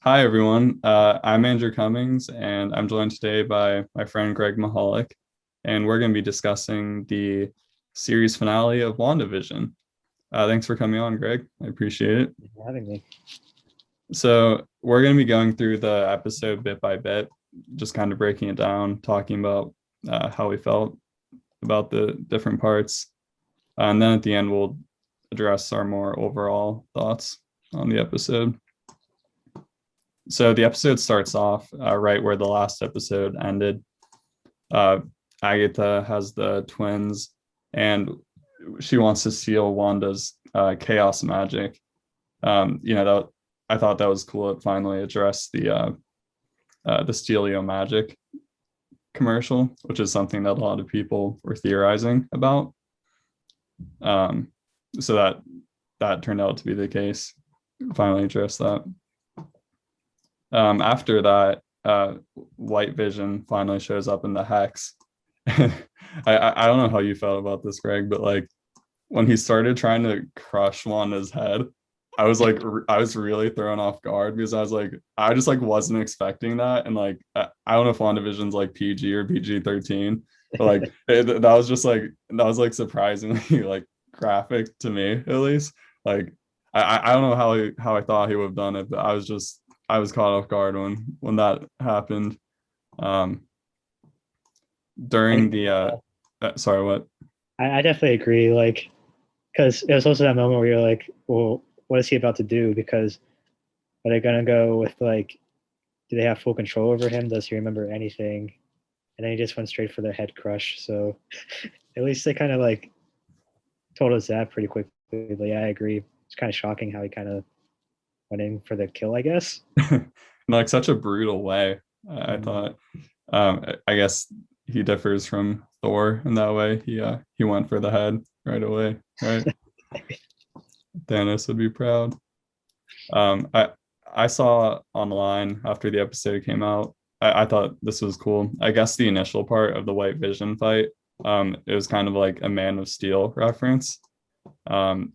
Hi, everyone. I'm Andrew Cummings, and I'm joined today by my friend Greg Mihalik, and we're going to be discussing the series finale of WandaVision. Thanks for coming on, Greg. I appreciate it. Thanks for having me. So, we're going to be going through the episode bit by bit, just kind of breaking it down, talking about how we felt about the different parts. And then at the end, we'll address our more overall thoughts on the episode. So the episode starts off right where the last episode ended. Uh, Agatha has the twins, and she wants to steal Wanda's chaos magic. That I thought that was cool. It finally addressed the Stelio magic commercial, which is something that a lot of people were theorizing about. Um, so that turned out to be the case. Finally addressed that. After that, White Vision finally shows up in the Hex. I don't know how you felt about this, Greg, but like when he started trying to crush Wanda's head, I was really thrown off guard because I just like wasn't expecting that, and like I don't know if WandaVision's like PG or PG-13, but like that was like surprisingly like graphic to me at least. Like I don't know how I thought he would have done it, but I was caught off guard when that happened. Um, I, during the sorry, what? I definitely agree. Like, because it was also that moment where you're like, well, what is he about to do? Because are they gonna go with like, do they have full control over him? Does he remember anything? And then he just went straight for the head crush. So at least they kind of like told us that pretty quickly. But yeah, I agree. It's kind of shocking how he kind of went in for the kill, I guess. In like such a brutal way. I Mm. thought. I guess he differs from Thor in that way. He went for the head right away, right? Thanos would be proud. I saw online after the episode came out. I thought this was cool. I guess the initial part of the White Vision fight, it was kind of like a Man of Steel reference. Um,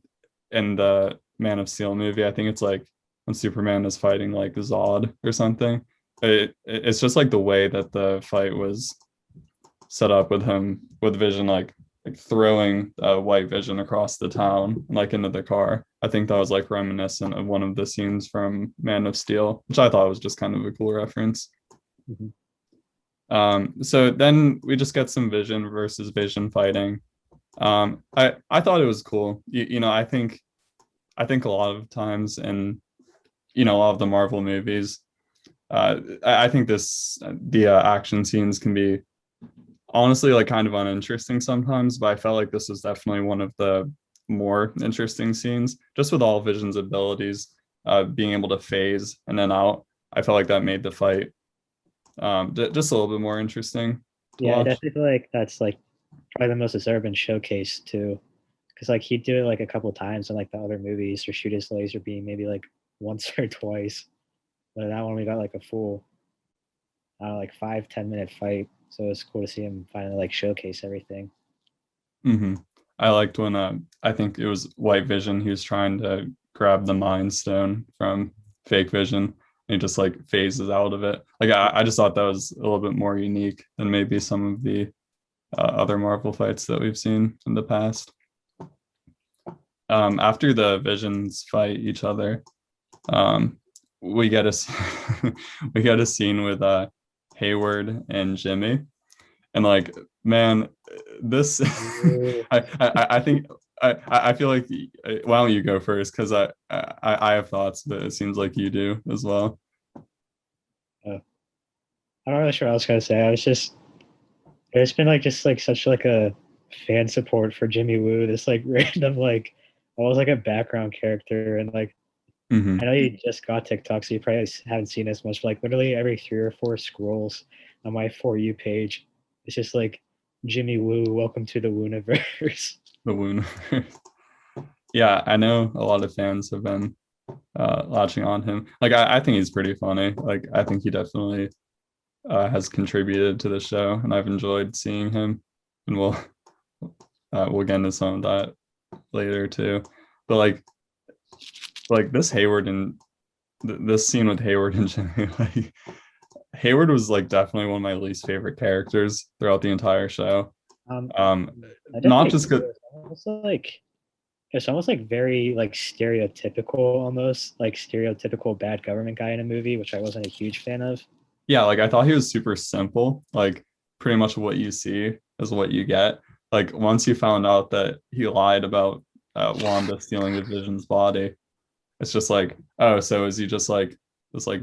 in the Man of Steel movie, I think it's like when Superman is fighting like Zod or something. It's just like the way that the fight was set up with him with Vision like throwing White Vision across the town like into the car. I think that was like reminiscent of one of the scenes from Man of Steel, which I thought was just kind of a cool reference. Mhm. So then we just get some Vision versus Vision fighting. I thought it was cool. I think a lot of times in a lot of the Marvel movies, I think the action scenes can be honestly like kind of uninteresting sometimes, but I felt like this was definitely one of the more interesting scenes, just with all Vision's abilities, being able to phase in and out. I felt like that made the fight just a little bit more interesting to Yeah, I watch. definitely feel like that's like probably the most deserving showcase too. Because like he'd do it like a couple times in like the other movies or shoot his laser beam maybe like once or twice. But that one we got like a full like 5-10 minute fight. So it's cool to see him finally like showcase everything. Hmm. I liked when I think it was White Vision. He was trying to grab the Mind Stone from Fake Vision. And he just like phases out of it. Like I just thought that was a little bit more unique than maybe some of the other Marvel fights that we've seen in the past. After the Visions fight each other, um, we get we get a scene with Hayward and Jimmy, and like man, this Ooh. I think I feel like why don't you go first because I have thoughts, but it seems like you do as well. I'm not really sure what I was gonna say. I was just there's been like just like such like a fan support for Jimmy Woo, this like random like almost like a background character and like I Hmm. know you just got TikTok, so you probably haven't seen as much. But like literally every 3 or 4 scrolls on my For You page, it's just like Jimmy Woo, welcome to the Wooniverse. The wound. Yeah, I know a lot of fans have been latching on him. Like I think he's pretty funny. Like I think he definitely has contributed to the show, and I've enjoyed seeing him. And we'll get into some of that later too. But like this Hayward and this scene with Hayward and Jimmy, like Hayward was like definitely one of my least favorite characters throughout the entire show. Um, I not definitely just agree. good. It's almost like very like stereotypical, almost like stereotypical bad government guy in a movie, which I wasn't a huge fan of. Yeah, like I thought he was super simple. Like pretty much what you see is what you get. Like once you found out that he lied about Wanda stealing the Vision's body, it's just like, oh, so is he just like this like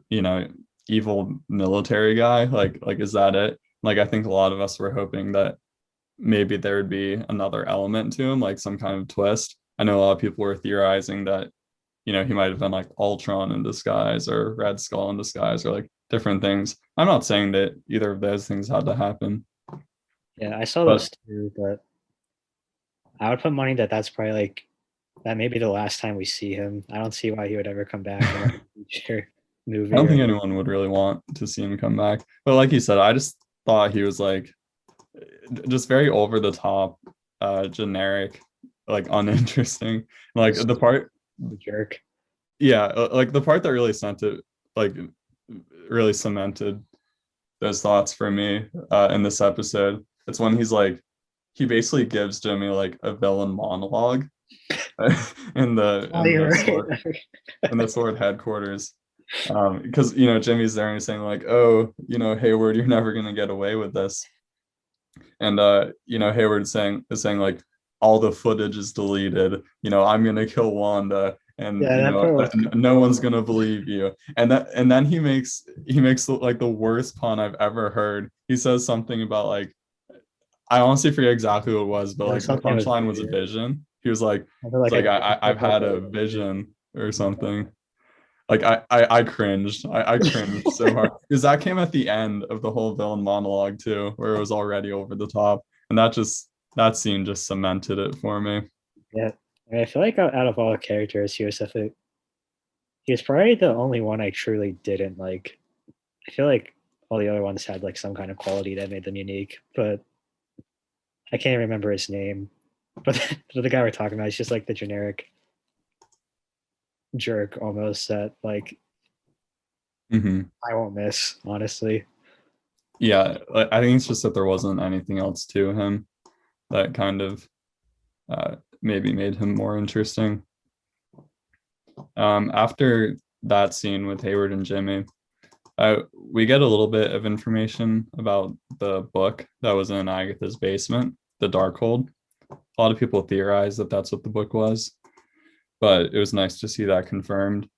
you know evil military guy? Like is that it? Like I think a lot of us were hoping that maybe there would be another element to him, like some kind of twist. I know a lot of people were theorizing that he might have been like Ultron in disguise or Red Skull in disguise or like different things. I'm not saying that either of those things had to happen, Yeah, I saw but those too, but I would put money that that's probably like that may be the last time we see him. I don't see why he would ever come back in like a future I movie don't or think anyone would really want to see him come back. But like you said, I just thought he was like just very over the top, generic, like uninteresting. Like just the part, a jerk. yeah, like the part that really sent it, like really cemented those thoughts for me in this episode. It's when he basically gives Jimmy like a villain monologue in the Oh, in you're the right. sword in the sword headquarters. Because Jimmy's there and he's saying like, oh, Hayward, you're never gonna get away with this. And Hayward is saying like all the footage is deleted. I'm gonna kill Wanda, and Yeah, that part was no one's horrible. gonna believe you. And then he makes like the worst pun I've ever heard. He says something about like I honestly forget exactly what it was, but Yeah, like the something was punchline was a weird. vision. He was like, I feel it's like like I I've had a vision or something. Like I cringed. I cringed so hard because that came at the end of the whole villain monologue too, where it was already over the top, and that scene just cemented it for me. yeah. I feel like out of all the characters, he was probably the only one I truly didn't like. I feel like all the other ones had like some kind of quality that made them unique, but I can't remember his name. But the guy we're talking about is just like the generic jerk almost that like Hmm. I won't miss, honestly. Yeah, I think it's just that there wasn't anything else to him that kind of maybe made him more interesting. After that scene with Hayward and Jimmy, we get a little bit of information about the book that was in Agatha's basement, the Darkhold. A lot of people theorize that that's what the book was, but it was nice to see that confirmed.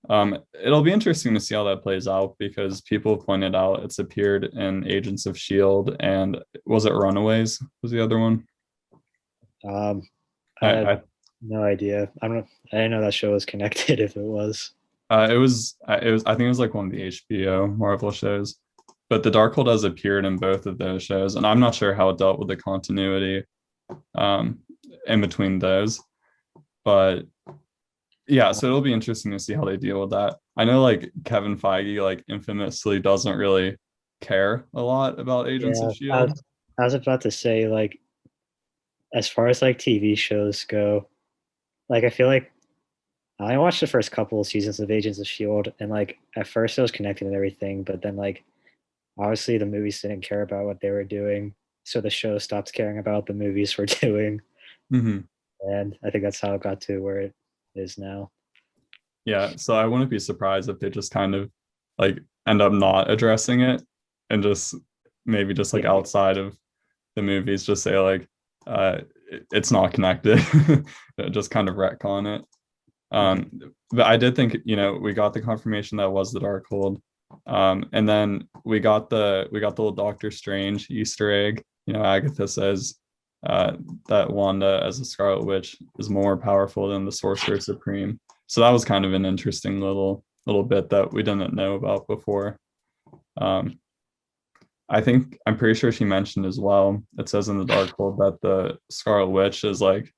It'll be interesting to see how that plays out because people pointed out it's appeared in Agents of Shield and was it Runaways was the other one. Um, I I, had I no idea. I don't. I didn't know that show was connected. If it was, it was I think it was like one of the HBO Marvel shows, but the Darkhold has appeared in both of those shows, and I'm not sure how it dealt with the continuity um, in between those, but yeah, so it'll be interesting to see how they deal with that. I know like Kevin Feige like infamously doesn't really care a lot about Agents yeah. of Shield. I was about to say like as far as like TV shows go, like I feel like I watched the first couple of seasons of Agents of Shield, and like at first it was connected and everything, but then like obviously the movies didn't care about what they were doing, so the show stopped caring about the movies were doing, Hmm. and I think that's how it got to where it is now. Yeah, so I wouldn't be surprised if they just kind of like end up not addressing it and just maybe just like Yeah, outside of the movies, just say like it's not connected, just kind of retcon it. mhm. But I did think we got the confirmation that was the Darkhold, and then we got the little Doctor Strange Easter egg. Agatha says that Wanda as a Scarlet Witch is more powerful than the Sorcerer Supreme. So that was kind of an interesting little bit that we didn't know about before. Um, I'm pretty sure she mentioned as well. It says in the Darkhold that the Scarlet Witch is like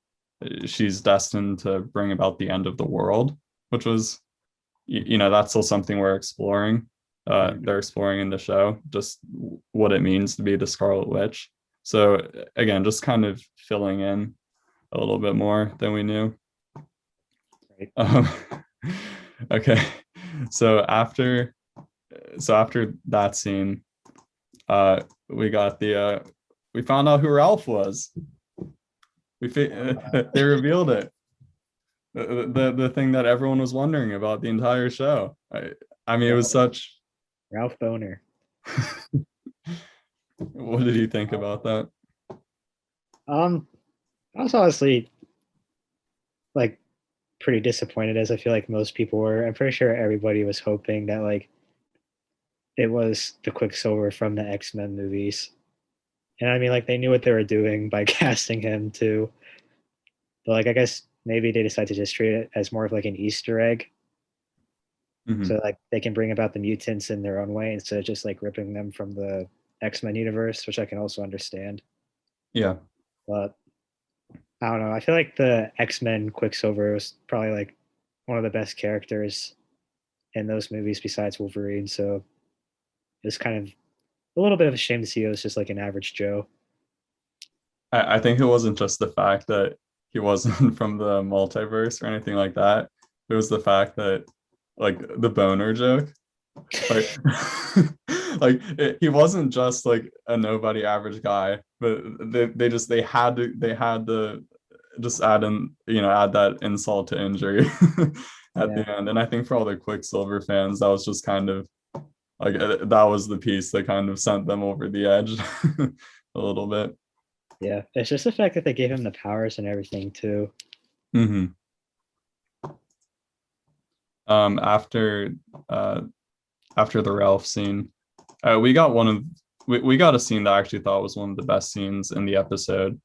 she's destined to bring about the end of the world, which was that's still something we're exploring. They're exploring in the show just what it means to be the Scarlet Witch. So again, just kind of filling in a little bit more than we knew. Right. Um, okay. So after that scene, we got we found out who Ralph was. They revealed it. The thing that everyone was wondering about the entire show. I mean, it was such. Ralph Boner. What did you think about that? I was honestly like pretty disappointed, as I feel like most people were. I'm pretty sure everybody was hoping that like it was the Quicksilver from the X-Men movies. And I mean, like, they knew what they were doing by casting him too. But like, I guess maybe they decided to just treat it as more of like an Easter egg. Mhm. So like they can bring about the mutants in their own way instead of just like ripping them from the X-Men universe, which I can also understand. Yeah. But I don't know. I feel like the X-Men Quicksilver was probably like one of the best characters in those movies besides Wolverine. So it's kind of a little bit of a shame to see it was just like an average Joe. I think it wasn't just the fact that he wasn't from the multiverse or anything like that. It was the fact that, like, the boner joke, like, he wasn't just like a nobody average guy, but they had to just add that insult to injury at Yeah. the end. And I think for all the Quicksilver fans, that was just kind of like that was the piece that kind of sent them over the edge a little bit. Yeah. It's just the fact that they gave him the powers and everything too. Mm-hmm. After after the Ralph scene, we got we got a scene that I actually thought was one of the best scenes in the episode.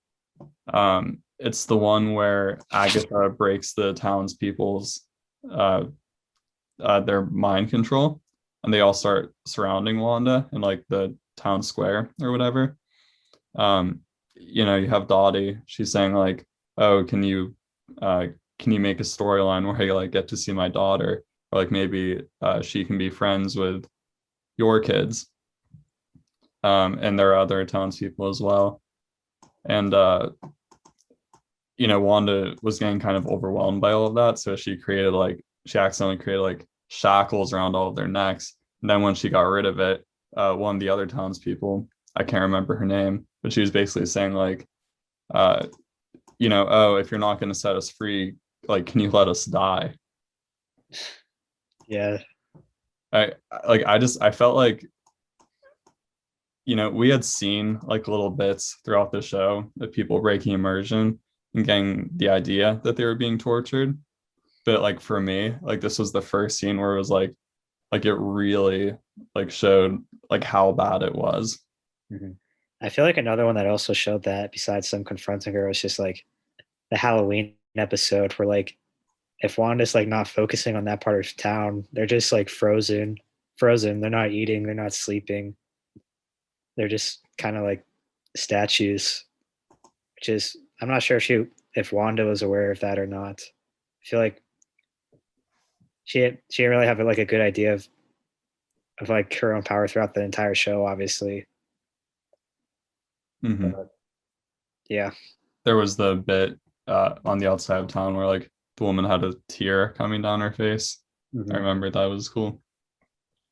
It's the one where Agatha breaks the townspeople's uh, their mind control, and they all start surrounding Wanda in like the town square or whatever. You have Dottie. She's saying like, "Oh, can you make a storyline where I like get to see my daughter, or like maybe she can be friends with your kids?" And there are other townspeople as well. And Wanda was getting kind of overwhelmed by all of that, so she accidentally created like shackles around all of their necks. And then when she got rid of it, one of the other townspeople, I can't remember her name, but she was basically saying like, uh, oh, if you're not going to set us free, like, can you let us die? Yeah. I felt like, we had seen like little bits throughout the show of people breaking immersion and getting the idea that they were being tortured. But like for me, like this was the first scene where it was like it really like showed like how bad it was. Mm-hmm. I feel like another one that also showed that, besides them confronting her, was just like the Halloween episode where like if Wanda's like not focusing on that part of town, they're just like frozen. They're not eating, they're not sleeping. They're just kind of like statues, which is I'm not sure if Wanda was aware of that or not. I feel like she didn't really have like a good idea of like her own power throughout the entire show, obviously. Mm-hmm. But yeah. There was the bit on the outside of town where like the woman had a tear coming down her face. I Mm-hmm. remember that was cool.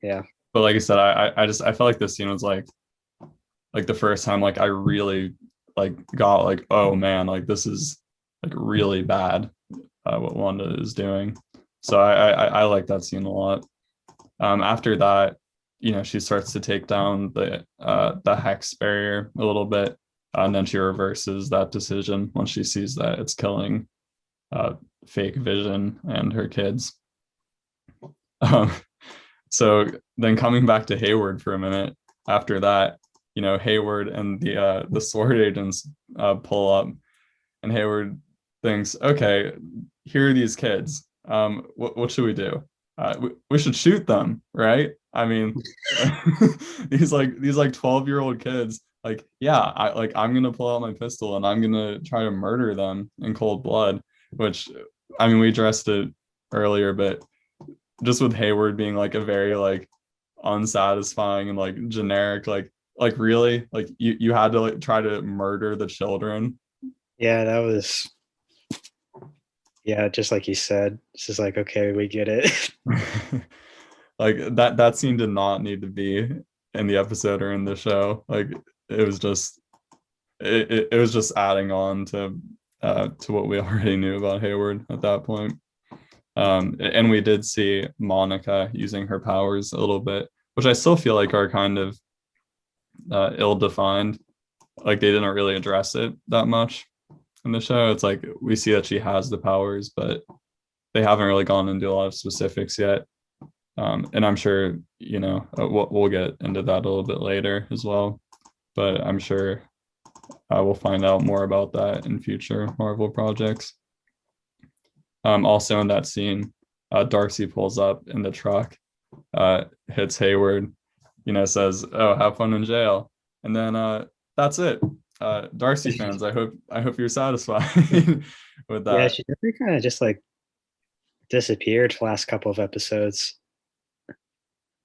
Yeah. But like I said, I felt like this scene was like the first time like I really like got like, oh man, like this is like really bad what Wanda is doing. So I like that scene a lot. After that, she starts to take down the hex barrier a little bit, and then she reverses that decision once she sees that it's killing uh, fake Vision and her kids. Um, so then coming back to Hayward for a minute, after that, Hayward and the sword agents pull up, and Hayward thinks, okay, here are these kids. What should we do? We should shoot them, right? I mean, these 12-year-old kids, like, yeah, I'm gonna pull out my pistol and I'm gonna try to murder them in cold blood. Which, I mean, we addressed it earlier, but just with Hayward being like a very like unsatisfying and like generic, like really, like you had to like try to murder the children. Yeah, that was Yeah, just like you said, it's just like, okay, we get it. Like that scene did not need to be in the episode or in the show. Like it was just it was just adding on to what we already knew about Hayward at that point. And we did see Monica using her powers a little bit, which I still feel like are kind of ill-defined. Like they didn't really address it that much in the show. It's like we see that she has the powers, but they haven't really gone into a lot of specifics yet. And I'm sure, we'll get into that a little bit later as well. But I'm sure we'll find out more about that in future Marvel projects. Also in that scene, Darcy pulls up in the truck, hits Hayward, says, "Oh, have fun in jail," and then that's it. Darcy fans, I hope you're satisfied with Yeah, that. she definitely kind of just like disappeared the last couple of episodes.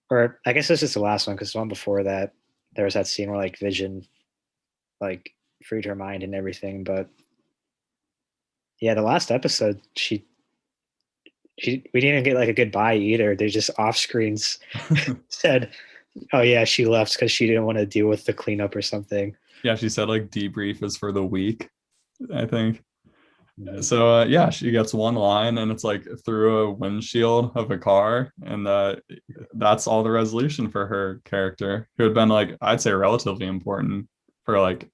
Or I guess this is the last one because the one before that, there was that scene where like Vision like freed her mind and everything. But yeah, the last episode, we didn't get like a goodbye either. They just off screens said, "Oh yeah, she left because she didn't want to deal with the cleanup or something." Yeah, she said like debrief is for the week, I think. Mhm. So yeah, she gets one line and it's like through a windshield of a car, and that's all the resolution for her character, who had been like, I'd say, relatively important for like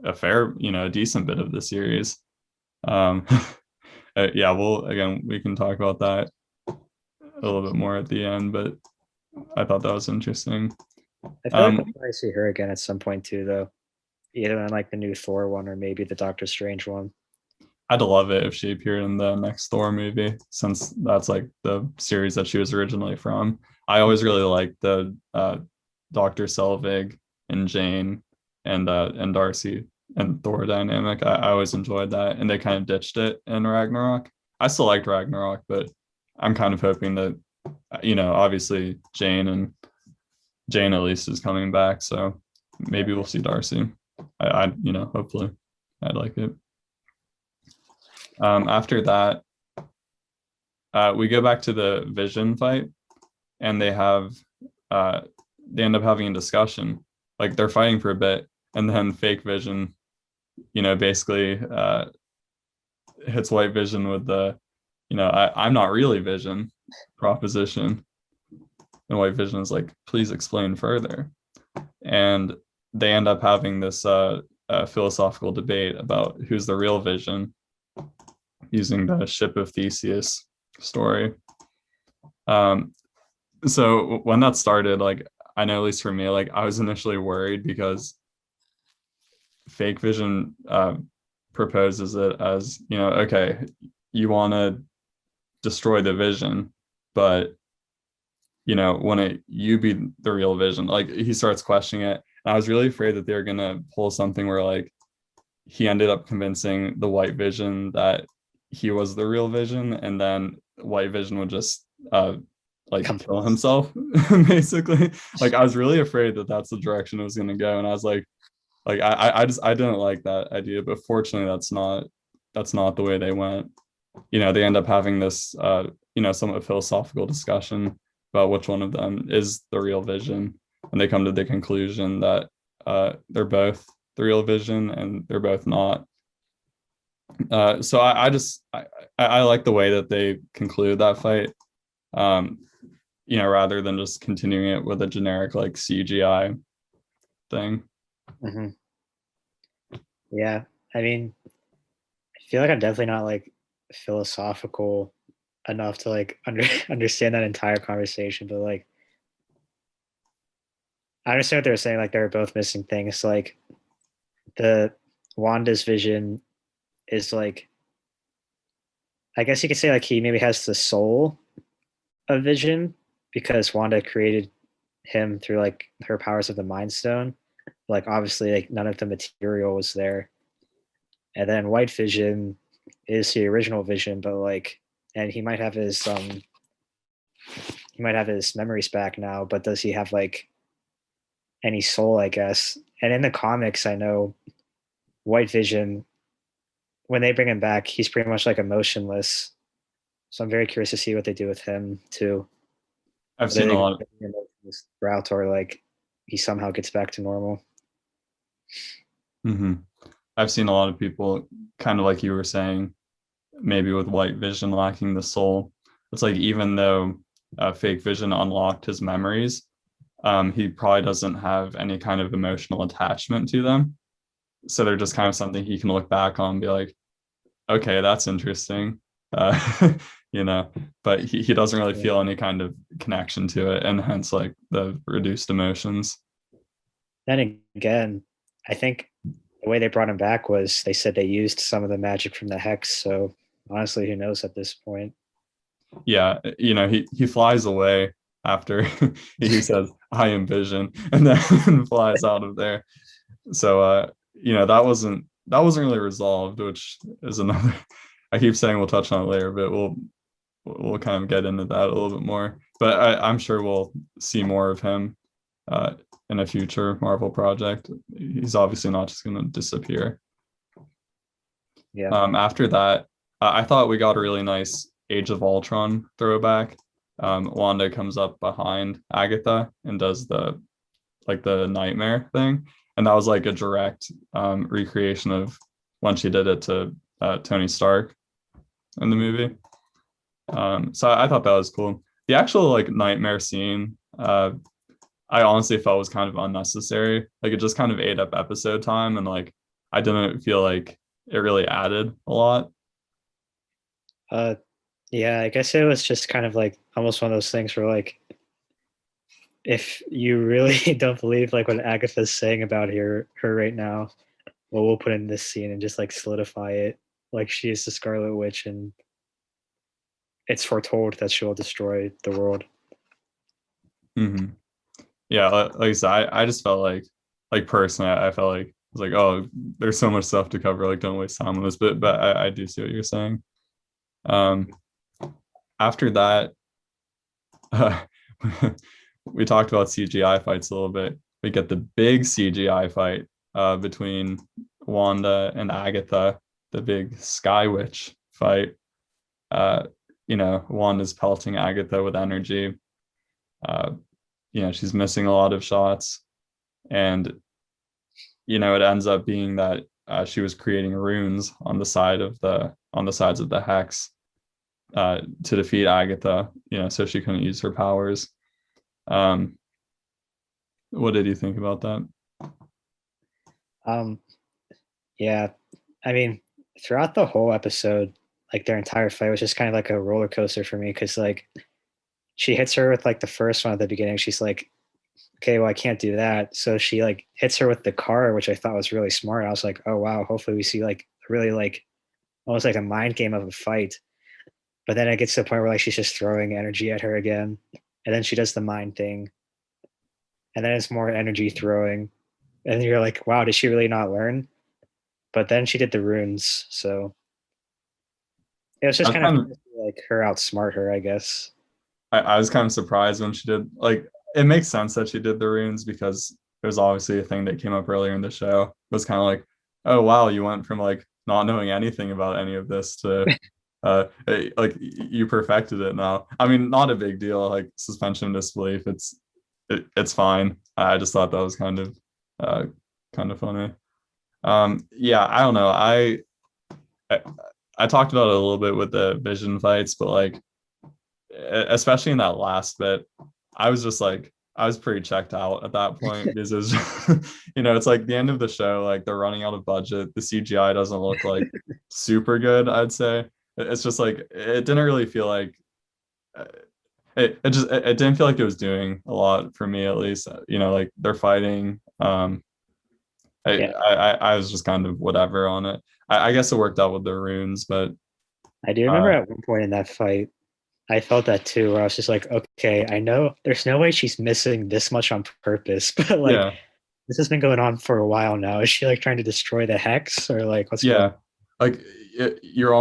a fair, a decent bit of the series. um yeah, we can talk about that a little bit more at the end, but I thought that was interesting. I feel like we'll um probably see her again at some point too, though. Either in like the new Thor one or maybe the Doctor Strange one. I'd love it if she appeared in the next Thor movie, since that's like the series that she was originally from. I always really liked the Dr. Selvig and Jane and Darcy and Thor dynamic. I always enjoyed that, and they kind of ditched it in Ragnarok. I still liked Ragnarok, but I'm kind of hoping that, obviously Jane at least is coming back, so maybe we'll see Darcy. Hopefully, I'd like it. After that, we go back to the Vision fight, and they end up having a discussion. Like they're fighting for a bit, and then fake Vision, basically hits White Vision with the, I'm not really Vision proposition. And White Vision is like, please explain further. And they end up having this philosophical debate about who's the real Vision, using the Ship of Theseus story. Um, so when that started, like, I know at least for me, like I was initially worried because Fake Vision proposes it as, okay, you want to destroy the Vision, but when you be the real Vision, like he starts questioning it. And I was really afraid that they were gonna pull something where like he ended up convincing the White Vision that he was the real Vision, and then White Vision would just like kill himself basically. Like I was really afraid that that's the direction it was going to go, and I was like I didn't like that idea, but fortunately that's not the way they went. They end up having this somewhat philosophical discussion about which one of them is the real Vision, and they come to the conclusion that they're both the real Vision and they're both not. So I like the way that they conclude that fight, um, rather than just continuing it with a generic like CGI thing. Mm-hmm. Yeah, I mean, I feel like I'm definitely not like philosophical enough to like understand that entire conversation, but like I understand what they were saying. Like they're both missing things. Like the Wanda's vision is like, I guess you could say like he maybe has the soul of Vision because Wanda created him through like her powers of the Mind Stone. Like obviously, like none of the material was there. And then White Vision is the original Vision, but like, and he might have his memories back now, but does he have like any soul? I guess. And in the comics, I know White Vision when they bring him back, he's pretty much like emotionless. So I'm very curious to see what they do with him too. I've Whether seen they a go lot. the emotionless route or like he somehow gets back to normal. Mhm. I've seen a lot of people kind of like you were saying, maybe with White Vision lacking the soul. It's like even though Fake Vision unlocked his memories, he probably doesn't have any kind of emotional attachment to them. So they're just kind of something he can look back on and be like, okay, that's interesting. You know, but he doesn't really Yeah. feel any kind of connection to it, and hence like the reduced emotions. Then again, I think the way they brought him back was they said they used some of the magic from the hex. So honestly, who knows at this point? Yeah, you know, he flies away after he says, I am Vision, and then flies out of there. So you know, that wasn't really resolved, which is another I keep saying we'll touch on it later, but we'll kind of get into that a little bit more. But I'm sure we'll see more of him uh, in a future Marvel project. He's obviously not just going to disappear. Yeah. After that, I thought we got a really nice Age of Ultron throwback. Wanda comes up behind Agatha and does the nightmare thing, and that was like a direct recreation of when she did it to Tony Stark in the movie. So I thought that was cool. The actual like nightmare scene, I honestly felt was kind of unnecessary. Like it just kind of ate up episode time, and like I didn't feel like it really added a lot. Uh, yeah, I guess it was just kind of like almost one of those things where like if you really don't believe like what Agatha's saying about her right now, well, we'll put in this scene and just like solidify it. Like she is the Scarlet Witch, and it's foretold that she will destroy the world. Mm-hmm. Yeah, like I said, I just felt like personally, I felt like I was like, oh, there's so much stuff to cover. Like, don't waste time on this. But I do see what you're saying. Um, After that, uh, we talked about CGI fights a little bit. We get the big CGI fight between Wanda and Agatha, the big Sky Witch fight. Uh, you know, Wanda's pelting Agatha with energy. Uh, you know, she's missing a lot of shots, and you know, it ends up being that she was creating runes on the sides of the hex to defeat Agatha. You know, so she couldn't use her powers. Um, what did you think about that? Um, yeah, I mean, throughout the whole episode, like their entire fight was just kind of like a roller coaster for me because like she hits her with like the first one at the beginning. She's like, okay, well, I can't do that. So she like hits her with the car, which I thought was really smart. I was like, oh wow, hopefully we see like really like almost like a mind game of a fight. But then it gets to the point where like she's just throwing energy at her again, and then she does the mind thing, and then it's more energy throwing, and you're like, wow, did she really not learn? But then she did the runes, so it was I just was kind of kind fun of to see, like her outsmart her, I guess. I was kind of surprised when she did. Like, it makes sense that she did the runes because it was obviously a thing that came up earlier in the show. It was kind of like, oh wow, you went from like not knowing anything about any of this to like you perfected it now. I mean, not a big deal. Like suspension of disbelief, it's fine. I just thought that was uh kind of funny. Yeah, I don't know. I I talked about it a little bit with the vision fights, but like especially in that last bit, I was just like I was pretty checked out at that point because it's you know, it's like the end of the show, like they're running out of budget. The CGI doesn't look like super good, I'd say. It's just like it didn't really feel like uh, it didn't feel like it was doing a lot for me, at least. You know, like they're fighting. Yeah, I was just kind of whatever on it. I guess it worked out with the runes, but I do remember uh at one point in that fight, I felt that too, where I was just like, okay, I know there's no way she's missing this much on purpose, but like yeah, this has been going on for a while now. Is she like trying to destroy the hex or like what's going on? yeah. Like you're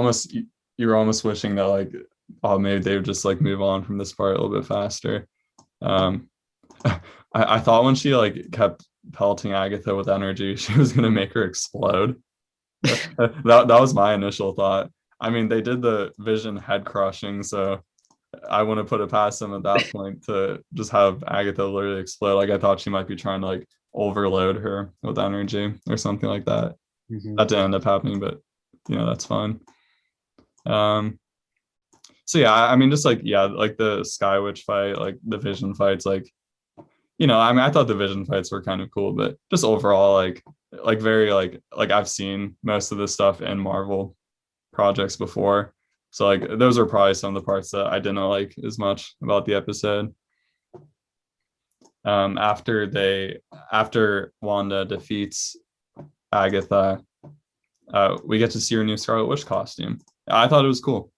almost wishing that like oh maybe they would just like move on from this part a little bit faster. Um I thought when she like kept pelting Agatha with energy, she was gonna make her explode. That was my initial thought. I mean, they did the Vision head crushing, so I wouldn't put it past them at that point to just have Agatha literally explode. Like I thought she might be trying to like overload her with energy or something like that. Mhm. That didn't end up happening, but that's fine. Um, so yeah, I mean, just like like the Sky Witch fight, like the Vision fights, like I mean, I thought the Vision fights were kind of cool, but just overall, like very like I've seen most of this stuff in Marvel projects before. So like those are probably some of the parts that I didn't like as much about the episode. After Wanda defeats Agatha, we get to see her new Scarlet Witch costume. I thought it was cool.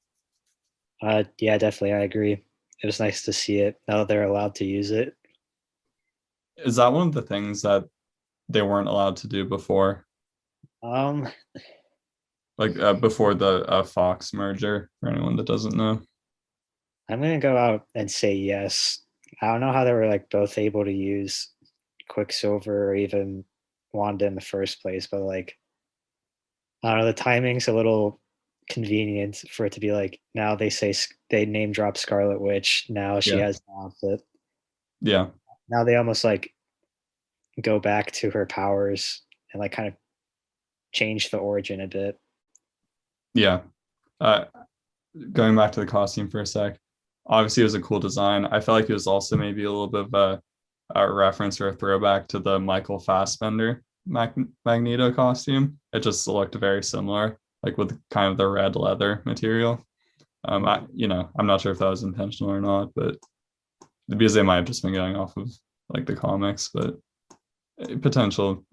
Yeah, definitely, I agree. It was nice to see it now that they're allowed to use it. Is that one of the things that they weren't allowed to do before? Um, Like before the Fox merger, for anyone that doesn't know. I'm gonna go out and say yes. I don't know how they were like both able to use Quicksilver or even Wanda in the first place, but like I don't know, the timing's a little convenient for it to be like now they name drop Scarlet Witch. Now she Yeah. has an outfit. Yeah. Now they almost like go back to her powers and like kind of change the origin a bit. Yeah. Uh, Going back to the costume for a sec, obviously it was a cool design. I felt like it was also maybe a little bit of a reference or a throwback to the Michael Fassbender Magneto costume. It just looked very similar, like with kind of the red leather material. I'm not sure if that was intentional or not, but because they might have just been going off of like the comics, but potential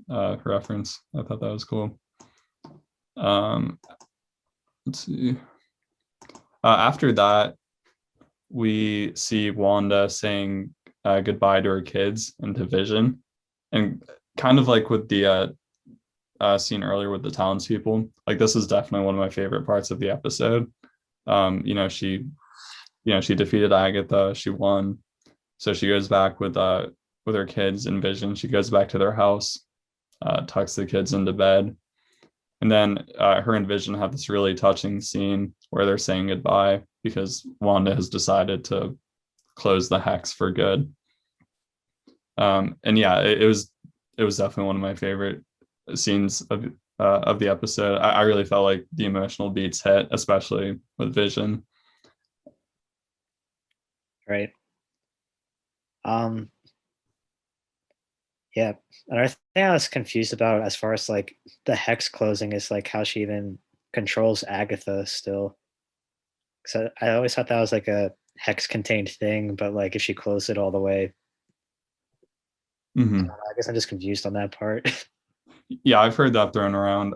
reference. I thought that was cool. Let's see. After that, we see Wanda saying goodbye to her kids and to Vision, and kind of like with the scene earlier with the townspeople. Like this is definitely one of my favorite parts of the episode. She defeated Agatha. She won, so she goes back with her kids and Vision. She goes back to their house, tucks the kids into bed, and then her and Vision have this really touching scene where they're saying goodbye because Wanda has decided to close the hex for good. And yeah, it was definitely one of my favorite scenes of the episode. I really felt like the emotional beats hit, especially with Vision. Right. Um, yeah. Another thing I was confused about as far as like the hex closing is like how she even controls Agatha still. So I always thought that was like a hex contained thing, but like if she closed it all the way, Mm-hmm. I guess I'm just confused on that part. Yeah, I've heard that thrown around.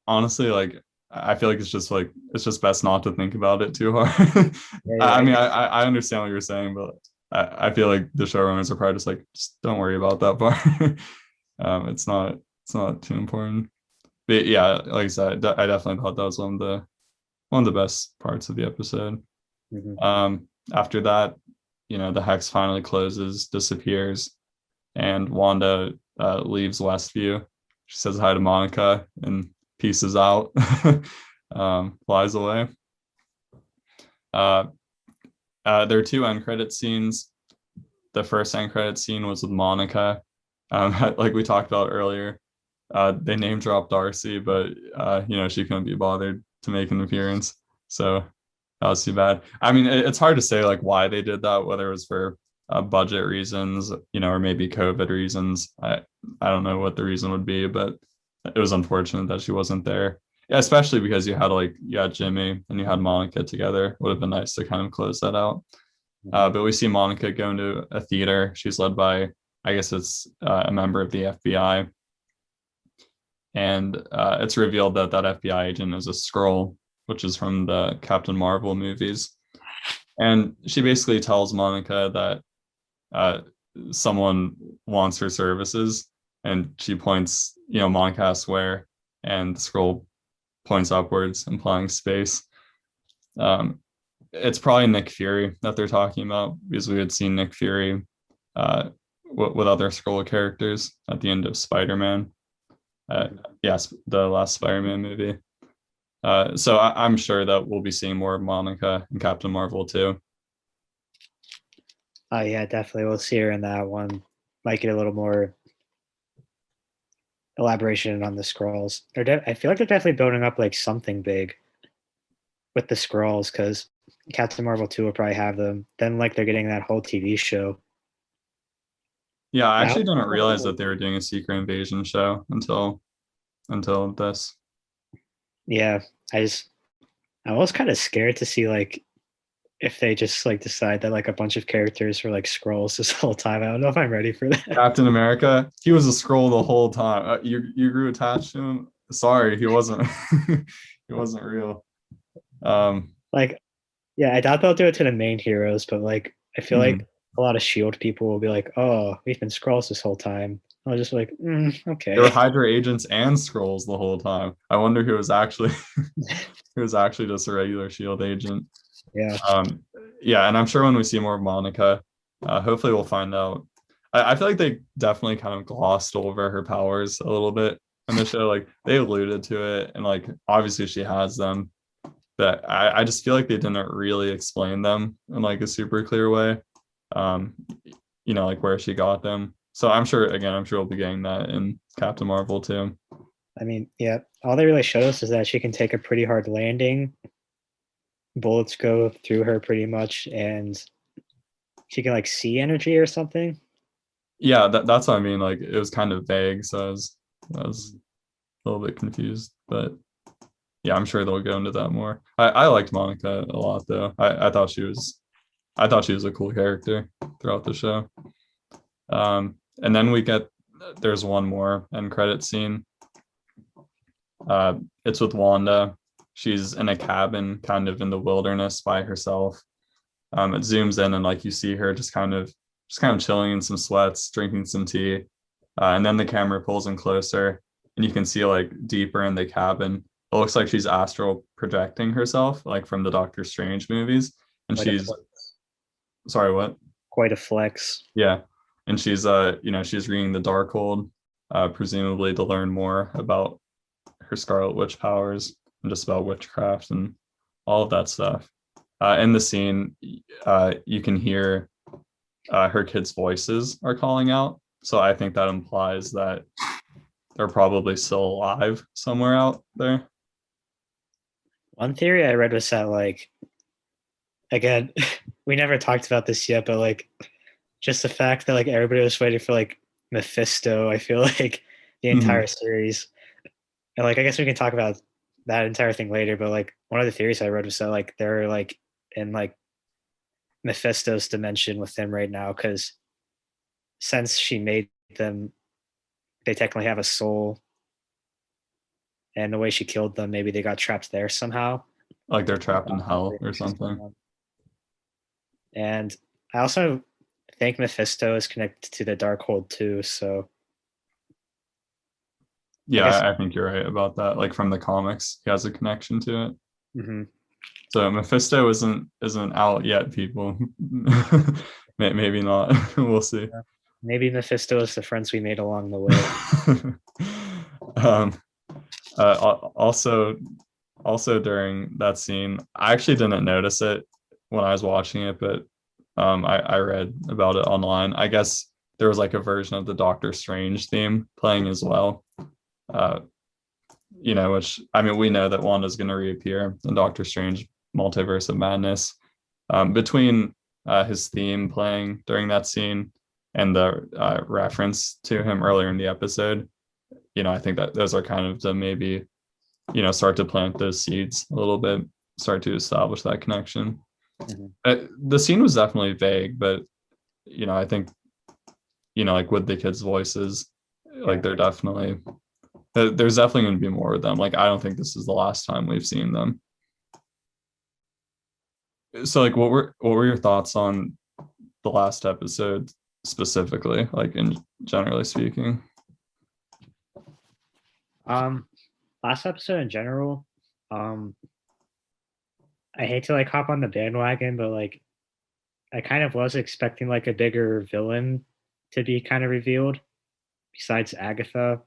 Honestly, like I feel like it's just best not to think about it too hard. Yeah, you're I right. mean, I understand what you're saying, but I feel like the showrunners are probably just like, just don't worry about that part. It's not too important. But yeah, like I said, I definitely thought that was one of the best parts of the episode. Mhm. After that, the hex finally closes, disappears, and Wanda leaves Westview. She says hi to Monica and pieces out, flies away. Uh, there are two end credit scenes. The first end credit scene was with Monica. Like we talked about earlier, they name dropped Darcy, but she couldn't be bothered to make an appearance, so that was too bad. I mean, it's hard to say like why they did that, whether it was for budget reasons, or maybe COVID reasons. I don't know what the reason would be, but it was unfortunate that she wasn't there. Yeah, especially because you had Jimmy and you had Monica together. It would have been nice to kind of close that out. But we see Monica go into a theater. She's led by, I guess it's a member of the FBI, and it's revealed that that FBI agent is a Skrull, which is from the Captain Marvel movies. And she basically tells Monica that someone wants her services, and she points, Monica asks where, and the Skrull points upwards, implying space. Um, it's probably Nick Fury that they're talking about because we had seen Nick Fury with other Skrull characters at the end of Spider-Man. Yes, the last Spider-Man movie. So I'm sure that we'll be seeing more of Monica and Captain Marvel too. Oh yeah, definitely. We'll see her in that one. Might get a little more elaboration on the scrolls. I feel like they're definitely building up like something big with the scrolls because Captain Marvel 2 will probably have them. Then like they're getting that whole TV show. Yeah, I Now, actually didn't realize that they were doing a Secret Invasion show until this. yeah, I was kind of scared to see like if they just like decide that like a bunch of characters were like scrolls this whole time. I don't know if I'm ready for that. Captain America, he was a scroll the whole time. You grew attached to him. Sorry, he wasn't. He wasn't real. Like, yeah, I doubt they'll do it to the main heroes, but like I feel Mhm. like a lot of Shield people will be like, "Oh, we've been scrolls this whole time." I was just like, There were okay. Hydra agents and scrolls the whole time. I wonder who was actually who was actually just a regular Shield agent. Yeah, Um, yeah, and I'm sure when we see more of Monica, hopefully we'll find out. I feel like they definitely kind of glossed over her powers a little bit in the show. Like they alluded to it, and like obviously she has them, but I just feel like they didn't really explain them in like a super clear way. Um, like where she got them. So I'm sure we'll be getting that in Captain Marvel too. I mean, yeah, all they really showed us is that she can take a pretty hard landing. Bullets go through her pretty much, and she can like see energy or something. Yeah, that's what I mean. Like it was kind of vague, so I was a little bit confused, but yeah, I'm sure they'll go into that more. I liked Monica a lot though. I thought she was a cool character throughout the show. And then there's one more end credit scene. It's with Wanda. She's in a cabin kind of in the wilderness by herself. It zooms in and like you see her just kind of chilling in some sweats, drinking some tea. And then the camera pulls in closer and you can see like deeper in the cabin. It looks like she's astral projecting herself, like from the Doctor Strange movies. And Quite a she's flex. sorry, what? Quite a flex. Yeah. And she's reading the Darkhold, presumably to learn more about her Scarlet Witch powers and just about witchcraft and all of that stuff. In the scene, you can hear her kids' voices are calling out. So I think that implies that they're probably still alive somewhere out there. One theory I read was that like again, we never talked about this yet, but like just the fact that like everybody was waiting for like Mephisto, I feel like the Mhm. entire series. And like I guess we can talk about that entire thing later, but like one of the theories I read was that like they're like in like Mephisto's dimension with them right now because since she made them, they technically have a soul, and the way she killed them, maybe they got trapped there somehow. Like they're trapped in hell or something. And I also think Mephisto is connected to the Darkhold too. So I Yeah, guess I think you're right about that. Like from the comics, he has a connection to it. mhm. So Mephisto isn't out yet, people. Maybe not. We'll see. Maybe Mephisto is the friends we made along the way. um, also during that scene, I actually didn't notice it when I was watching it, but I read about it online. I guess there was like a version of the Doctor Strange theme playing as well. Uh, which I mean, we know that Wanda's going to reappear in Doctor Strange Multiverse of Madness. Between his theme playing during that scene and the reference to him earlier in the episode, I think that those are kind of to maybe, start to plant those seeds a little bit, start to establish that connection. Mhm. The scene was definitely vague, but, I think, like with the kids' voices, like Yeah. there's definitely going to be more of them. Like, I don't think this is the last time we've seen them. So, like, what were your thoughts on the last episode specifically, like in generally speaking? Um, last episode in general, um, I hate to like hop on the bandwagon, but like I kind of was expecting like a bigger villain to be kind of revealed besides Agatha.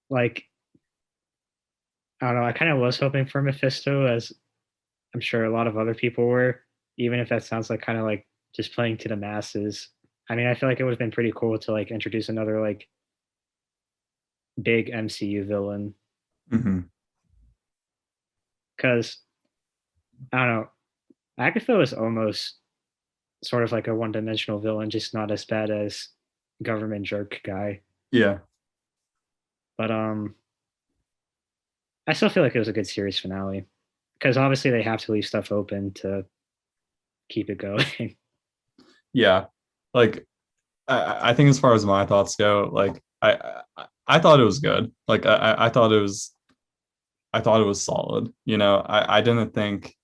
like I don't know. I kind of was hoping for Mephisto, as I'm sure a lot of other people were, even if that sounds like kind of like just playing to the masses. I mean, I feel like it would have been pretty cool to like introduce another like big MCU villain Hmm. because I don't know. Agatha was almost sort of like a one-dimensional villain, just not as bad as government jerk guy. Yeah. But I still feel like it was a good series finale because obviously they have to leave stuff open to keep it going. Yeah. Like I think as far as my thoughts go, like I thought it was good. Like I thought it was solid. You know, I didn't think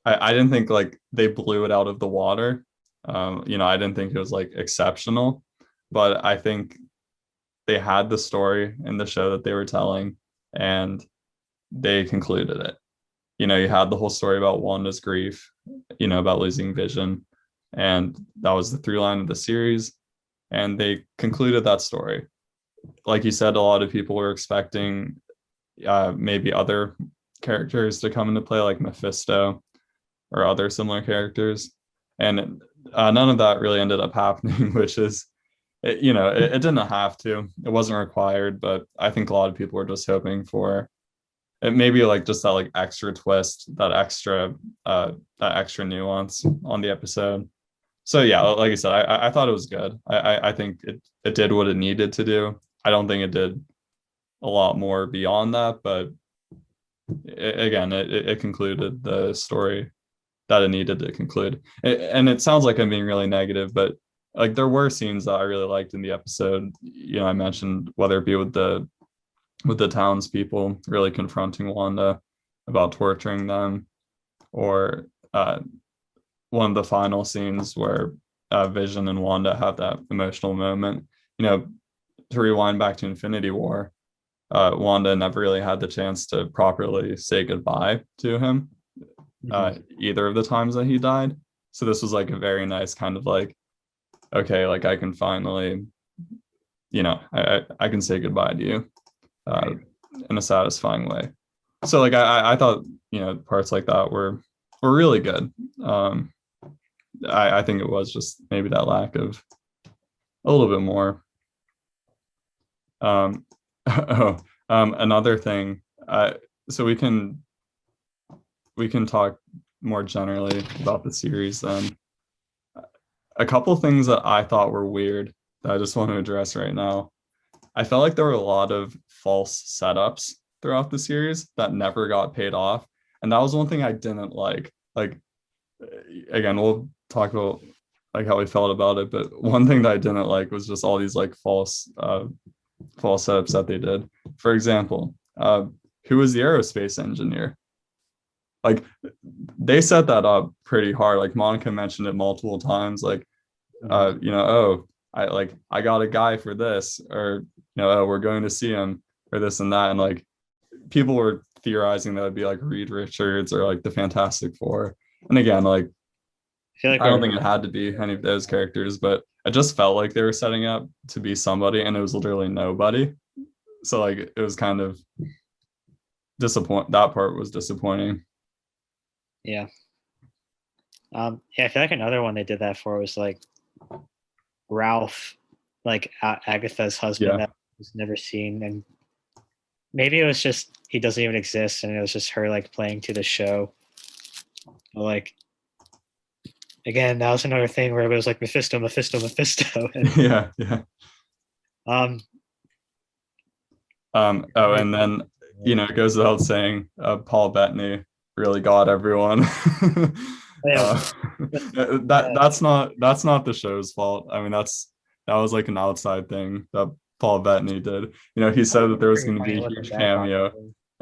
like they blew it out of the water. You know, I didn't think it was like exceptional, but I think they had the story in the show that they were telling, and they concluded it. You know, you had the whole story about Wanda's grief, you know, about losing vision, and that was the through line of the series, and they concluded that story. Like you said, a lot of people were expecting maybe other characters to come into play, like Mephisto or other similar characters, and none of that really ended up happening, which is, you know, it didn't have to. It wasn't required, but I think a lot of people were just hoping for it, maybe like just that like extra twist, that extra nuance on the episode. So yeah, like I said, I thought it was good. I think it did what it needed to do. I don't think it did a lot more beyond that, but it concluded the story that it needed to conclude. And it sounds like I'm being really negative, but like there were scenes that I really liked in the episode. You know, I mentioned whether it be with the townspeople really confronting Wanda about torturing them, or one of the final scenes where Vision and Wanda have that emotional moment. You know, to rewind back to Infinity War, Wanda never really had the chance to properly say goodbye to him either of the times that he died. So this was like a very nice kind of like, okay, like I can finally, you know, I can say goodbye to you in a satisfying way. So like I thought, you know, parts like that were really good. I think it was just maybe that lack of a little bit more. Oh, another thing. So we can talk more generally about the series then. A couple things that I thought were weird that I just want to address right now. I felt like there were a lot of false setups throughout the series that never got paid off. And that was one thing I didn't like. Like, again, we'll talk about like how we felt about it, but one thing that I didn't like was just all these like false setups that they did. For example, who was the aerospace engineer? Like they set that up pretty hard. Like Monica mentioned it multiple times. Like, you know, oh, I got a guy for this, or you know, oh, we're going to see him or this and that, and like people were theorizing that would be like Reed Richards or like the Fantastic Four. And again, like I feel like I don't think it had to be any of those characters, but it just felt like they were setting up to be somebody, and it was literally nobody. So like it was kind of disappoint. That part was disappointing. yeah. Yeah, I feel like another one they did that for was like Ralph, like Agatha's husband Yeah, that was never seen, and maybe it was just he doesn't even exist, and it was just her like playing to the show. But, like again, that was another thing where it was like Mephisto, Mephisto, Mephisto, and yeah, yeah. um, Oh, and then you know it goes without saying, Paul Bettany really got everyone. yeah, uh, that's not the show's fault. I mean, that was like an outside thing that Paul Bettany did. You know, he said that there was pretty going to funny be a looking huge back on cameo it.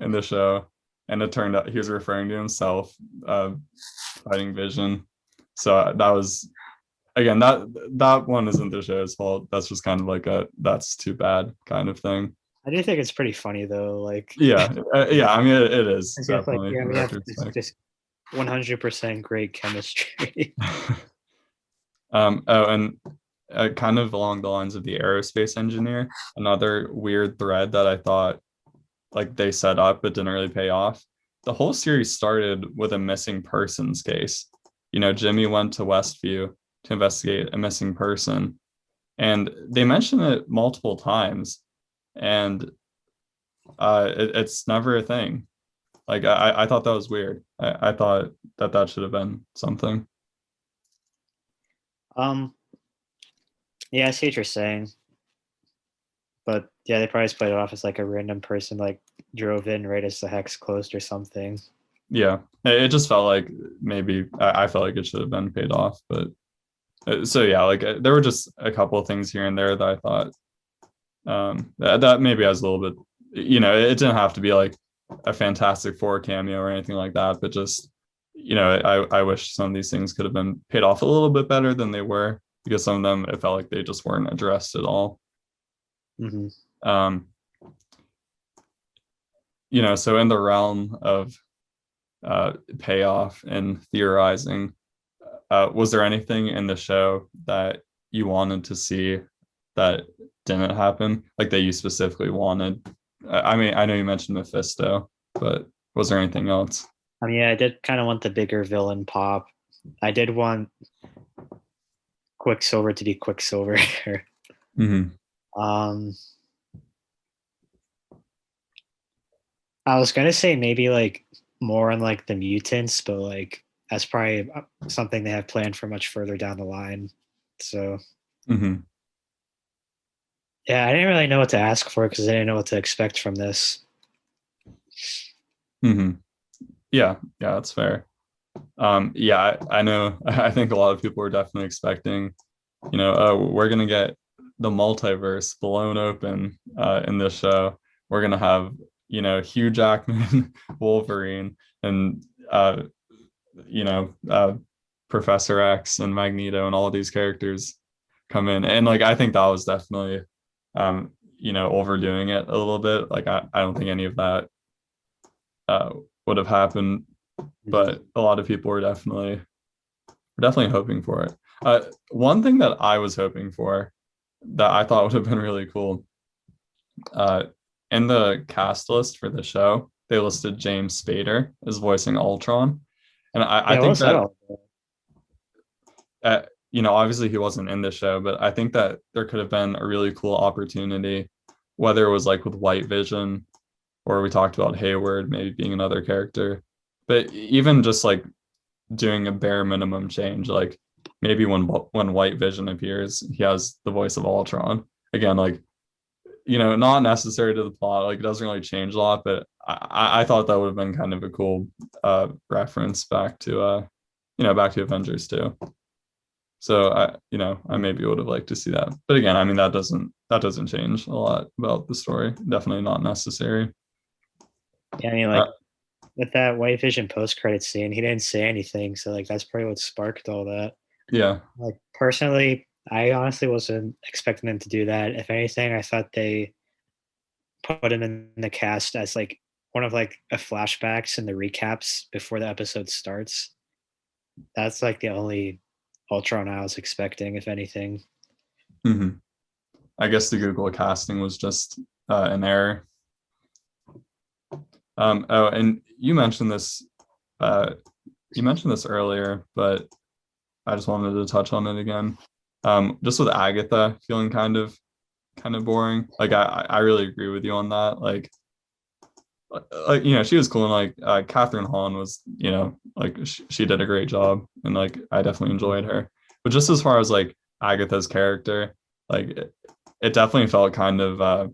in the show, and it turned out he was referring to himself fighting Vision. So that was, again, that one isn't the show's fault. That's just kind of like a that's too bad kind of thing. I do think it's pretty funny though. Like, Yeah, yeah. I mean, it is I guess like definitely yeah, in we have this retrospect. just 100% great chemistry. Oh, and kind of along the lines of the aerospace engineer, another weird thread that I thought like they set up but didn't really pay off. The whole series started with a missing persons case. Jimmy went to Westview to investigate a missing person, and they mention it multiple times, and it's never a thing. Like I thought that was weird. I thought that should have been something. Yeah, I see what you're saying. But yeah, they probably just played it off as like a random person like drove in right as the hex closed or something. Yeah, it just felt like maybe I felt like it should have been paid off, but so yeah, like there were just a couple of things here and there that I thought that maybe has a little bit, it didn't have to be like a Fantastic Four cameo or anything like that, but just I wish some of these things could have been paid off a little bit better than they were, because some of them it felt like they just weren't addressed at all. Mm-hmm. So in the realm of payoff and theorizing, was there anything in the show that you wanted to see that didn't happen, like that you specifically wanted? I mean, I know you mentioned Mephisto, but was there anything else? I mean, yeah, I did kind of want the bigger villain pop. I did want Quicksilver to be Quicksilver. Mm-hmm. I was gonna say maybe like more on like the mutants, but like that's probably something they have planned for much further down the line. So Mm-hmm. yeah, I didn't really know what to ask for because I didn't know what to expect from this. Mm-hmm. Yeah, that's fair. Yeah, I know. I think a lot of people are definitely expecting, we're gonna get the multiverse blown open in this show. We're gonna have, Hugh Jackman, Wolverine, and Professor X and Magneto and all of these characters come in, and like I think that was definitely, overdoing it a little bit. Like I don't think any of that would have happened, but a lot of people were definitely hoping for it. One thing that I was hoping for that I thought would have been really cool, in the cast list for the show, they listed James Spader as voicing Ultron, and I think that obviously he wasn't in the show, but I think that there could have been a really cool opportunity, whether it was like with White Vision, or we talked about Hayward maybe being another character, but even just like doing a bare minimum change, like maybe when White Vision appears, he has the voice of Ultron again, like not necessary to the plot, like it doesn't really change a lot, but I thought that would have been kind of a cool reference back to back to Avengers too. So I maybe would have liked to see that, but again, I mean that doesn't change a lot about the story. Definitely not necessary. Yeah, I mean, like with that White Vision post-credit scene, he didn't say anything, so like that's probably what sparked all that. Yeah. Like personally, I honestly wasn't expecting them to do that. If anything, I thought they put him in the cast as like one of like a flashbacks and the recaps before the episode starts. That's like the only Ultron I was expecting, if anything. Mm-hmm. I guess the Google casting was just an error. Oh, and you mentioned this earlier, but I just wanted to touch on it again. Just with Agatha feeling kind of boring. Like I really agree with you on that. Like she was cool, and like Catherine Hahn was, like she did a great job, and like I definitely enjoyed her. But just as far as like Agatha's character, like it definitely felt kind of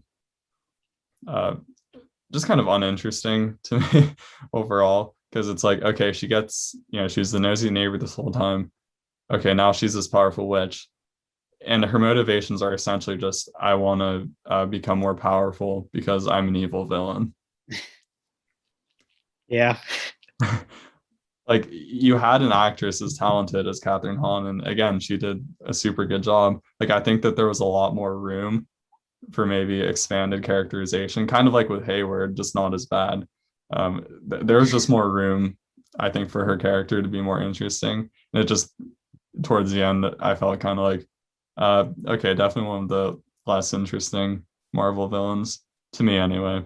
just kind of uninteresting to me overall, because it's like, okay, she gets, she's the nosy neighbor this whole time. Okay, now she's this powerful witch, and her motivations are essentially just, I want to become more powerful because I'm an evil villain. Yeah. Like you had an actress as talented as Catherine Hahn, and again, she did a super good job. Like I think that there was a lot more room for maybe expanded characterization, kind of like with Hayward, just not as bad. There was just more room, I think, for her character to be more interesting. And it just towards the end, I felt kind of like, Okay, definitely one of the less interesting Marvel villains to me, anyway.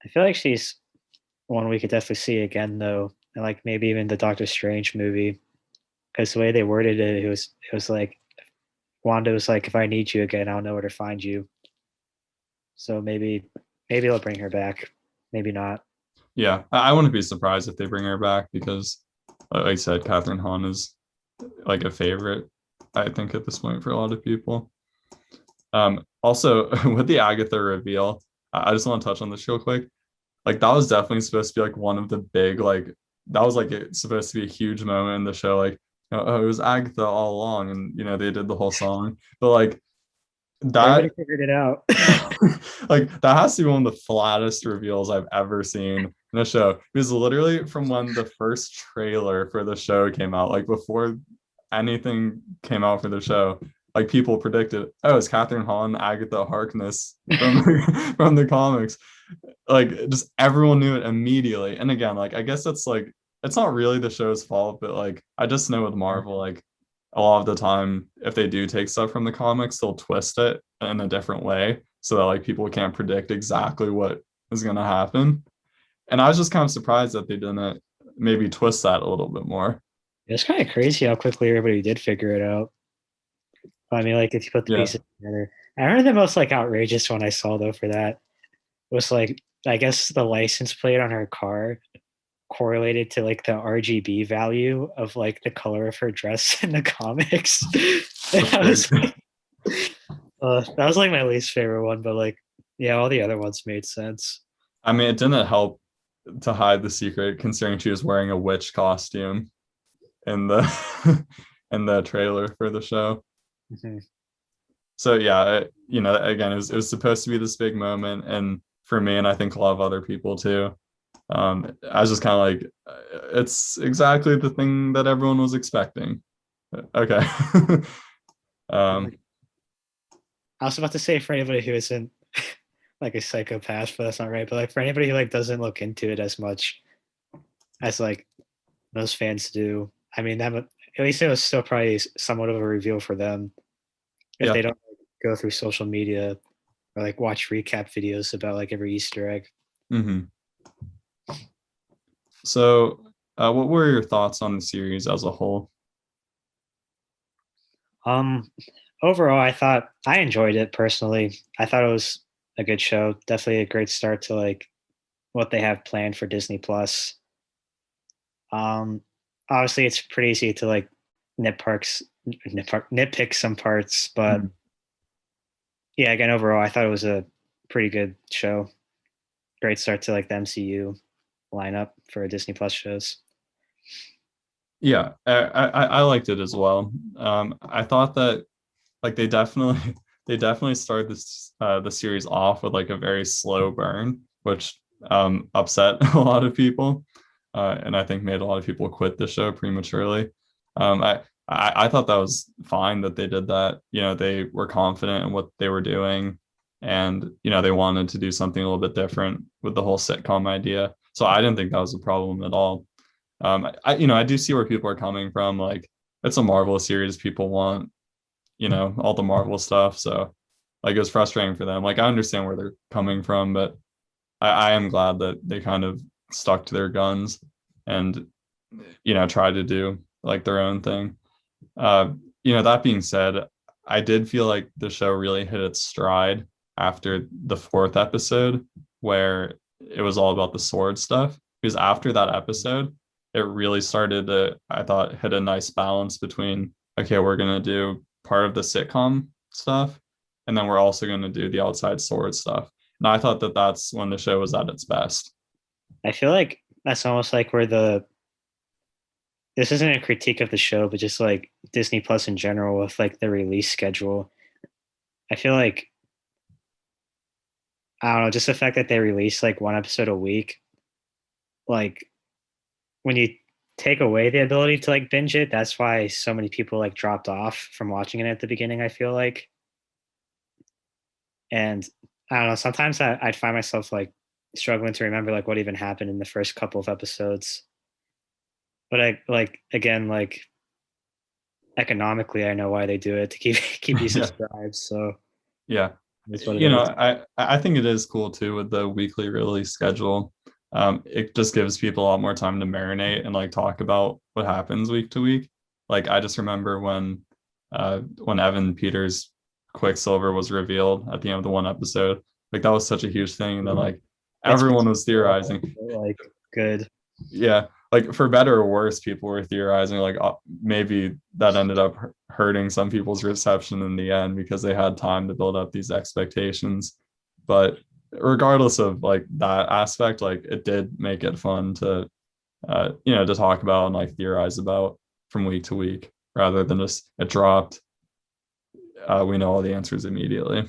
I feel like she's one we could definitely see again though, and like maybe even the Doctor Strange movie, because the way they worded it, it was like Wanda was like, "If I need you again, I'll know where to find you." So maybe they'll bring her back, maybe not. Yeah, I wouldn't be surprised if they bring her back because, like I said, Catherine Hahn is like a favorite, I think, at this point for a lot of people. Also, with the Agatha reveal, I just want to touch on this real quick. Like that was definitely supposed to be like one of the big like that was like it's supposed to be a huge moment in the show. Like, oh, it was Agatha all along, and they did the whole song. But like Everybody that, figured it out. like that has to be one of the flattest reveals I've ever seen in a show. Because literally from when the first trailer for the show came out, like before anything came out for the show, like people predicted, oh, it's Catherine Hahn, Agatha Harkness from from the comics. Like just everyone knew it immediately. And again, like I guess that's like it's not really the show's fault, but like I just know with Marvel, like a lot of the time, if they do take stuff from the comics, they'll twist it in a different way so that like people can't predict exactly what is gonna happen. And I was just kind of surprised that they didn't maybe twist that a little bit more. It's kind of crazy how quickly everybody did figure it out. I mean, like if you put the Yeah. pieces together, I remember the most like outrageous one I saw though for that was like I guess the license plate on her car correlated to like the RGB value of like the color of her dress in the comics. And That's crazy. that was like my least favorite one, but like yeah, all the other ones made sense. I mean, it didn't help to hide the secret considering she was wearing a witch costume in the in the trailer for the show. Mhm. So yeah, again, it was supposed to be this big moment, and for me, and I think a lot of other people too. I was just kind of like, it's exactly the thing that everyone was expecting. Okay. um, I was about to say for anybody who isn't like a psychopath, but that's not right. But like for anybody who like doesn't look into it as much as like most fans do, I mean that at least it was still probably somewhat of a reveal for them if yeah. they don't like, go through social media or like watch recap videos about like every Easter egg. hmm So, what were your thoughts on the series as a whole? Um, Overall, I thought I enjoyed it personally. I thought it was a good show. Definitely a great start to like what they have planned for Disney Plus. Um, Obviously, it's pretty easy to like nitpick some parts, but Mhm. yeah, again, overall, I thought it was a pretty good show. Great start to like the MCU lineup for Disney Plus shows. Yeah, I liked it as well. I thought that like they definitely started this the series off with like a very slow burn, which upset a lot of people, and I think made a lot of people quit the show prematurely. I thought that was fine that they did that. They were confident in what they were doing, and they wanted to do something a little bit different with the whole sitcom idea. So I didn't think that was a problem at all. I do see where people are coming from. Like it's a Marvel series, people want all the Marvel stuff. So like it was frustrating for them. Like I understand where they're coming from, but I am glad that they kind of stuck to their guns and tried to do like their own thing. Uh, that being said, I did feel like the show really hit its stride after the fourth episode, where it was all about the sword stuff. Because after that episode, it really started to, I thought, hit a nice balance between, okay, we're gonna do part of the sitcom stuff, and then we're also gonna do the outside sword stuff. And I thought that that's when the show was at its best. I feel like that's almost like where the this isn't a critique of the show, but just like Disney Plus in general with like the release schedule. I feel like I don't know, just the fact that they release like one episode a week, like when you take away the ability to like binge it, that's why so many people like dropped off from watching it at the beginning, I feel like. And I don't know, sometimes I'd find myself like struggling to remember like what even happened in the first couple of episodes. But I like again, like economically, I know why they do it, to keep you Yeah. subscribed. So Yeah. that's what it You know, is. I think it is cool too with the weekly release schedule. It just gives people a lot more time to marinate and like talk about what happens week to week. Like I just remember when Evan Peters Quicksilver was revealed at the end of the one episode. Like that was such a huge thing, and then like It's been everyone was theorizing. like good. Yeah, like for better or worse, people were theorizing like maybe that ended up hurting some people's reception in the end because they had time to build up these expectations. But regardless of like that aspect, like it did make it fun to to talk about and like theorize about from week to week rather than just it dropped. We know all the answers immediately.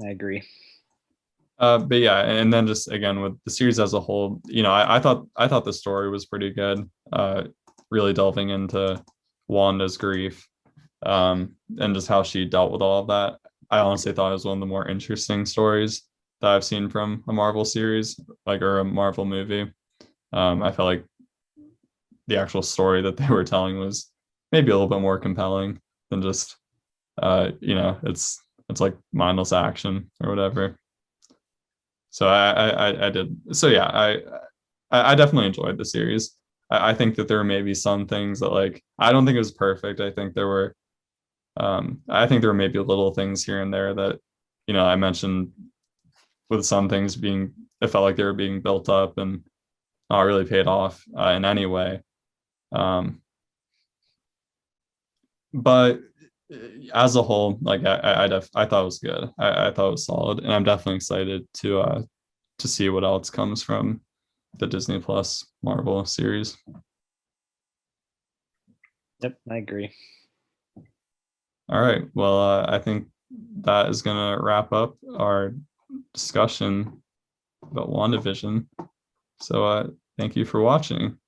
I agree. But yeah, and then just again with the series as a whole, I thought the story was pretty good. Really delving into Wanda's grief, and just how she dealt with all of that. I honestly thought it was one of the more interesting stories that I've seen from a Marvel series, like or a Marvel movie. I felt like the actual story that they were telling was maybe a little bit more compelling than just it's like mindless action or whatever. So I did. So yeah, I definitely enjoyed the series. I think that there may be some things that like I don't think it was perfect. I think there were maybe little things here and there that I mentioned with some things being it felt like they were being built up and not really paid off in any way. Um, but as a whole, like I thought it was good. I thought it was solid, and I'm definitely excited to see what else comes from the Disney Plus Marvel series. Yep, I agree. All right. Well, I think that is going to wrap up our discussion about WandaVision. So thank you for watching.